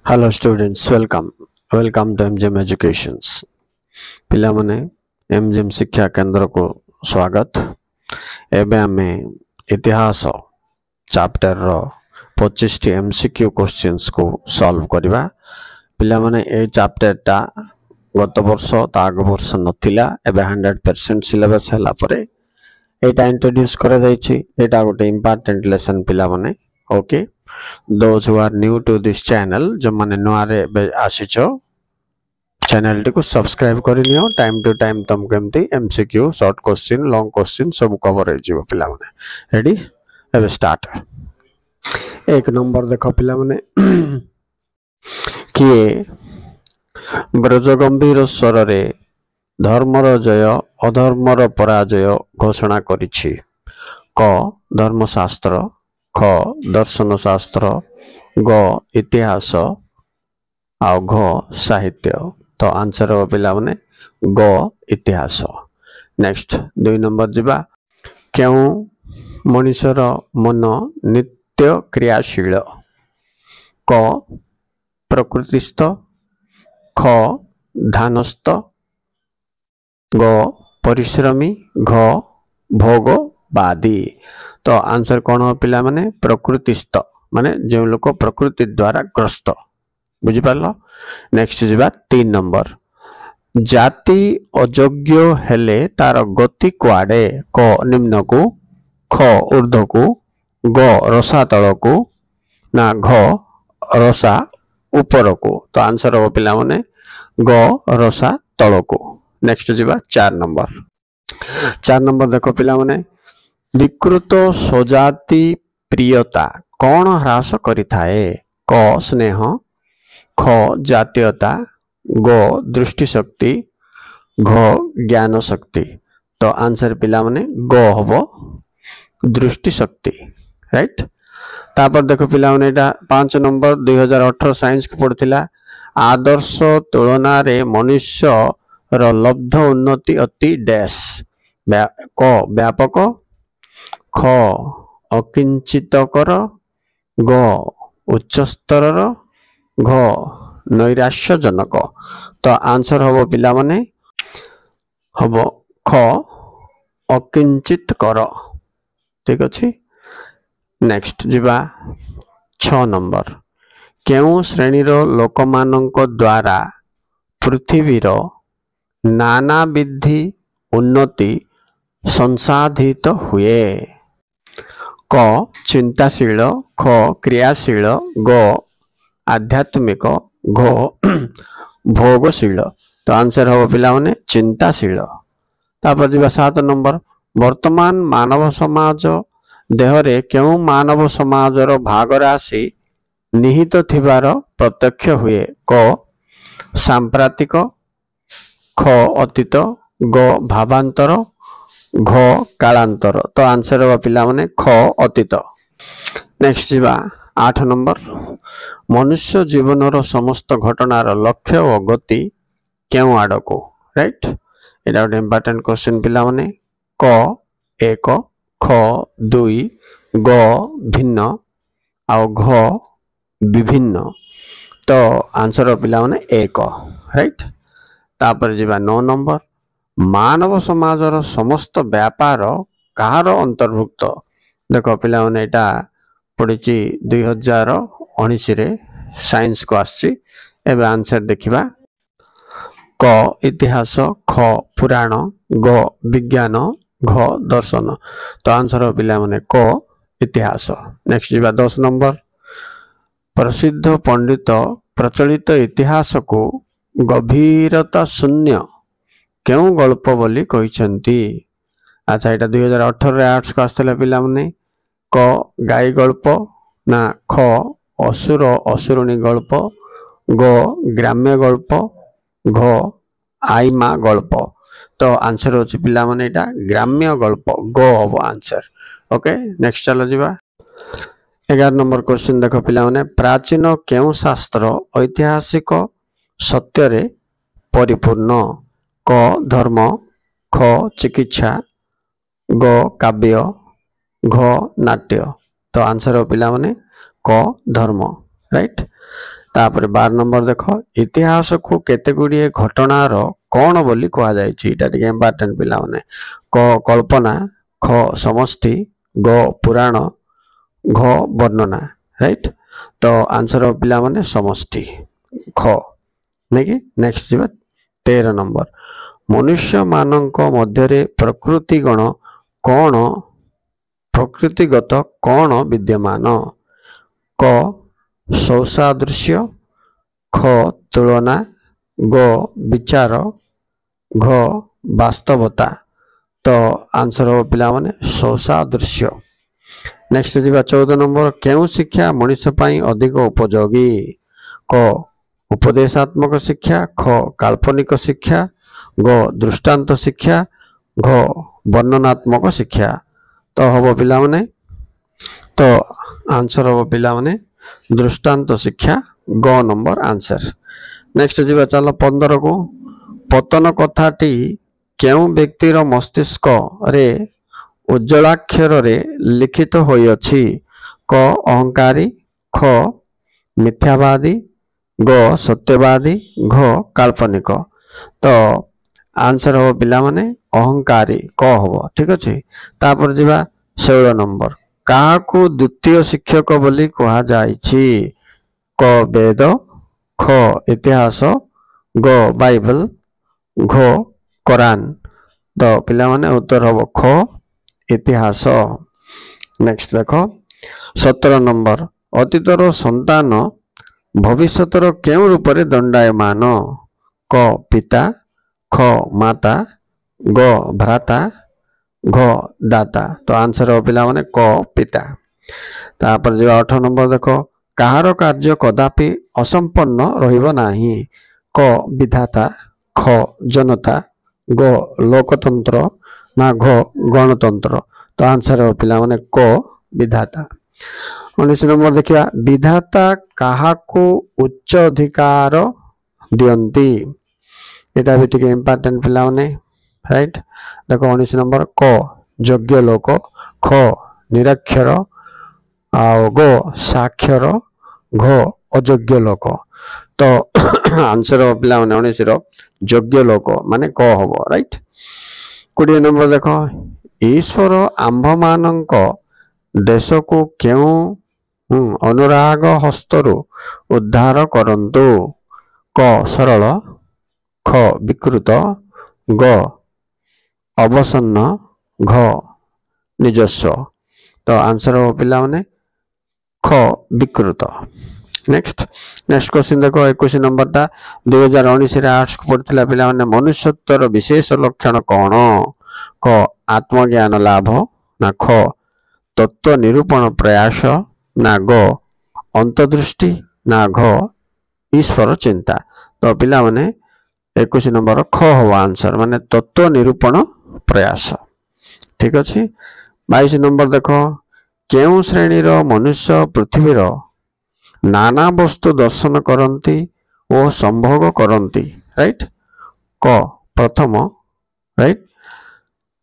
Hello students, welcome to MGM Educations. ପିଲାମାନେ MGM ଶିକ୍ଷା କେନ୍ଦ୍ରକୁ ସ୍ୱାଗତ। ଏବେ ଆମେ ଇତିହାସ ଚାପ୍ଟରର 25ଟି MCQ କ୍ୱେଶ୍ଚିନ୍ସକୁ ସଲ୍ଭ କରିବା। ପିଲାମାନେ এই ଚାପ୍ଟରଟା ଗତ ବର୍ଷ ତା ଆଗ ବର୍ଷ ନଥିଲା, ଏବେ 100% ସିଲେବସ୍ ହେଲା ପରେ ଏଇଟା ଇଣ୍ଟ୍ରୋଡ୍ୟୁସ୍ କରାଯାଇଛି। ଏଇଟା ଗୋଟେ ଇମ୍ପୋର୍ଟାଣ୍ଟ ଲେସନ୍ ପିଲାମାନେ। Okay, those who are new to this channel, जो माने नुआरे आसीचो चैनल टी को सब्सक्राइब करिनियो। टाइम टू टाइम तुमको एमती MCQ short question long question सब कवर हो जीवो पिला माने। रेडी, एबे स्टार्ट। एक नंबर देखो पिला माने किए ब्रज गंभीर स्वर रे धर्मर जय अधर्मर पराजय घोषणा करिछि। क धर्मशास्त्र, ख दर्शन शास्त्र, ग इतिहास आ घ साहित्य। तो आंसर हो पिला माने ग इतिहास। नेक्स्ट 2 नंबर जिबा। क्यों मनुष्यर मन नित्य क्रियाशील? क प्रकृतिस्थ, ख ध्यानस्थ, ग परिश्रमी, घ भोगवादी। तो आंसर कौन हो पिला माने प्रकृतिस्थ, माने जो लोक प्रकृति द्वारा ग्रस्त। बुझी पारलो। नेक्स्ट जिबा 3 नंबर। जाति अयोग्य हेले तार गति कुआडे? क निम्न को, ख ऊर्ध्व को, ग रसातल को, ना घ रसा ऊपर को। तो आंसर हो पिला माने ग रसा तल को। नेक्स्ट जिबा 4 नंबर। 4 नंबर देखो पिला माने विकृत स्वजाति प्रियता कौन ह्रास करिथाए? क स्नेह, ख जातीयता, ग दृष्टि शक्ति, घ ज्ञान शक्ति। तो आंसर पिला माने ग हबो दृष्टि शक्ति। राइट। तापर देखो पिला माने एटा 5 नंबर 2018 साइंस को पढ़थिला। आदर्श तुलना रे मनुष्य रो लब्ध उन्नति अति डैश। क व्यापक, ख अकिंचितकर, ग उच्च स्तरर, घ नैराश्यजनक। तो आंसर हबो पिला माने हबो ख अकिंचितकर। ठीक अछि। नेक्स्ट जिबा 6 नंबर। केउ श्रेणीर लोकमानंक द्वारा पृथ्वीर नाना विधि उन्नति संसाधित हुए? क चिंताशील, ख क्रियाशील, ग आध्यात्मिक, घ भोगशील। तो आंसर हो पिला माने चिंताशील। तापर जिबा 7 नंबर। वर्तमान मानव समाज देहरे केउ मानव समाजर भाग राशि निहित थिबार प्रत्यक्ष हुए? क सांप्रतिक, ख अतीत, ग भावांतर, घ कालांतर। तो आंसर हो पिला माने ख अतीत। नेक्स्ट जिबा 8 नंबर। मनुष्य जीवनर समस्त घटनार लक्ष्य और गति केउ आडको? राइट। एटा गोटे इंपोर्टेंट क्वेश्चन पिला माने। क 1, ख 2, ग भिन्न आ घ विभिन्न। तो आंसर हो पिला माने 1। राइट। तापर जिबा 9 नंबर। मानव समाजर समस्त व्यापार कहार अंतर्भुक्त? देखो पिला माने एटा पड़िछि 2019 रे साइंस को आछि। एबे आंसर देखिबा। क इतिहास, ख पुराण, ग विज्ञान, घ दर्शन। तो आंसर हो पिला माने क इतिहास। नेक्स्ट जिबा 10 नंबर। प्रसिद्ध पंडित प्रचलित इतिहास को गभीरता शून्य क्यों गल्प बोली कहिसंती? अच्छा, एटा 2018 रे आर्ट्स को आस्तले पिला माने। क गाई गल्प, ना ख असुर असुरुणी गल्प, ग ग्राम्य गल्प, घ आईमा गल्प। तो आंसर होछि पिला माने एटा ग्राम्य गल्प, ग हबो आंसर। ओके, नेक्स्ट चलो जिबा 11 नंबर क्वेश्चन देखो पिला माने। प्राचीन केउ शास्त्र ऐतिहासिक सत्य रे परिपूर्ण? क धर्म, ख चिकित्सा, ग काव्य, घ नाट्य। तो आंसर हो पिला माने क धर्म। राइट। तापर 12 नंबर देख इतिहास को केते गुड़िए घटनार कौन बोली कह जाए इम्पोर्टेंट पिला माने क कल्पना ख समष्टि ग पुराण घ वर्णना राइट तो आंसर हो पिला माने समष्टि ख नहीं कि नेक्स्ट जीवा 13 नंबर मनुष्य मानक मध्य प्रकृति गण कौन प्रकृतिगत कौन विद्यमान क सौसादृश्य ख तुलना ग विचार घ वास्तवता तो आंसर हो पिला माने सौसादृश्य नेक्स्ट जीवा 14 नंबर केउ शिक्षा मनुष्य पाई अधिक उपयोगी क उपदेशात्मक शिक्षा ख काल्पनिक शिक्षा ग दृष्टांत शिक्षा घ वर्णनात्मक शिक्षा तो हम पिला माने तो आंसर हम पिला माने दृष्टांत शिक्षा ग नंबर आंसर नेक्स्ट जीवा चलो 15 को पतन कथाटी केउ व्यक्तिर मस्तिष्क रे उज्जवलाक्षर रे लिखित होई अछि क अहंकारी ख मिथ्यावादी ग सत्यवादी घ काल्पनिक तो आंसर हो पिला माने अहंकारी क हो ठीक अच्छे तापर जीवा 16 नंबर काहाकू द्वितीय शिक्षक बोली कहा जायछि क वेद ख इतिहास ग बाइबल घ कुरान तो पिला माने उत्तर हो ख इतिहास नेक्स्ट देखो 17 नंबर अतीतर संतान भविष्यतर केउ रूप रे दंडायमान क पिता ख माता ग भ्राता घ दाता तो आंसर हो पिला माने क पिता तापर जो 8 नंबर देखो कहार कार्य कदापि असंपन्न रहिबो नाही क विधाता ख जनता ग लोकतंत्र ना घ गणतंत्र तो आंसर हो पिला माने क विधाता 19 नंबर देखिया विधाता काहाकू उच्च अधिकार दियंती एटा भी ठीक इम्पोर्टेंट पिला माने राइट देखो 19 नंबर क योग्य लोक ख निरक्षर आ गो साक्षर घ अयोग्य लोक तो आंसर हो पिला माने 19 रो योग्य लोक माने क हबो राइट 20 नंबर देखो ईश्वर आंभ मानक देश को केउ अनुराग हस्तरु उद्धार करंतु क सरल ख विकृत ग अवसन्न घ निजस्व तो आंसर हो पिला माने ख विकृत नेक्स्ट क्वेश्चन देखो 21 नंबर टा 2019 रे आर्ट्स को पढ़थिला पिला माने मनुष्यत्वर विशेष लक्षण कौन क आत्मज्ञान लाभ ना ख तत्व निरूपण प्रयास ना ग अंतर्दृष्टि ना घ ईश्वर चिंता तो पिला माने 21 नंबर ख हो आंसर माने तत्व निरूपण प्रयास ठीक अच्छे 22 नंबर देखो केउ श्रेणी रो मनुष्य पृथ्वी रो नाना वस्तु दर्शन करती और संभोग करती राइट क प्रथम राइट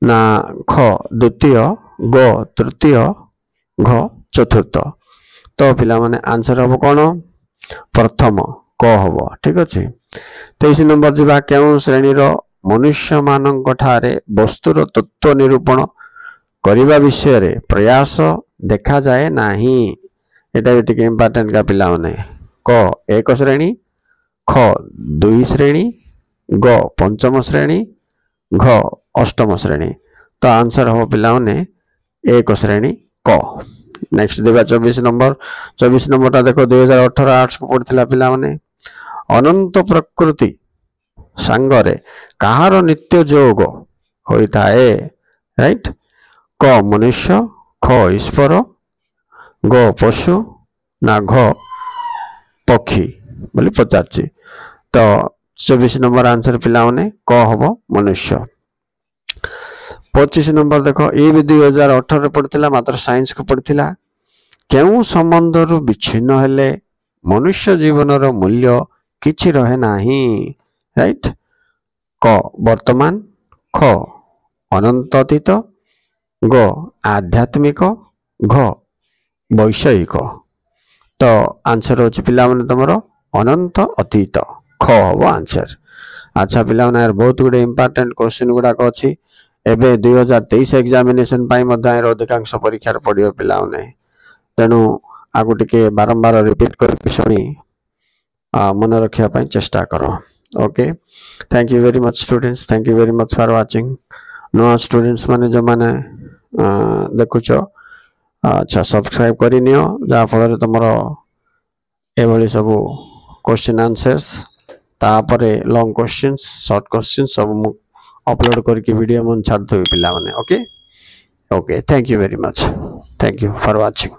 ना ख द्वितीय ग तृतीय घ चतुर्थ तो पिला माने आंसर हम कौन प्रथम क हम ठीक अच्छे 23 नंबर जीवा केउ श्रेणी रो मनुष्य मानक ठारे वस्तुर तत्व निरूपण करिबा विषय रे प्रयास देखा जाए नाही एटा भी टिके इम्पोर्टेंट का पिला माने क एक श्रेणी ख दुई श्रेणी ग पंचम श्रेणी घ अष्टम श्रेणी तो आंसर हो पिला माने एक श्रेणी क नेक्स्ट देबा 24 नंबर ता देखो 2018 आर्ट्स को पढ़थिला पिला माने अनंत प्रकृति सांगरे कहार नित्य जोग होता है राइट क मनुष्य ख ईश्वर ग पशु ना घ पक्षी बोली पचार तो 24 नंबर आंसर पिला माने क हम मनुष्य 25 नंबर देखो ये भी 2018 पढ़थिला मात्र साइंस को पढ़थिला केउ संबंध रु विच्छिन्न हेले मनुष्य जीवन रो मूल्य किछि रहे नाही राइट क वर्तमान ख अनंत अतीत ग आध्यात्मिक घ वैषयिक तो आंसर होची पिला माने तमरो अनंत अतीत ख हबो आंसर। अच्छा पिला माने बहुत गुडे इंपोर्टेंट क्वेश्चन गुडा को अछि एबे 2023 एग्जामिनेशन पाई मध्य अधिकांश परीक्षा पड़ियो पिला माने तेणु आगु टिके बारंबार रिपीट कर शुणी मन रखा पाई चेष्टा करो। Okay thank you very much students thank you very much for watching. नुआ स्टूडेंट्स माने जो माने देखुच अच्छा सब्सक्राइब करि नियो जा फल तुमरो एभली सब क्वेश्चन आंसर्स तापरे लॉन्ग क्वेश्चंस शॉर्ट क्वेश्चंस सब मु अपलोड करके वीडियो मन छाड़ देबी पिला माने। Okay okay thank you very much thank you for watching.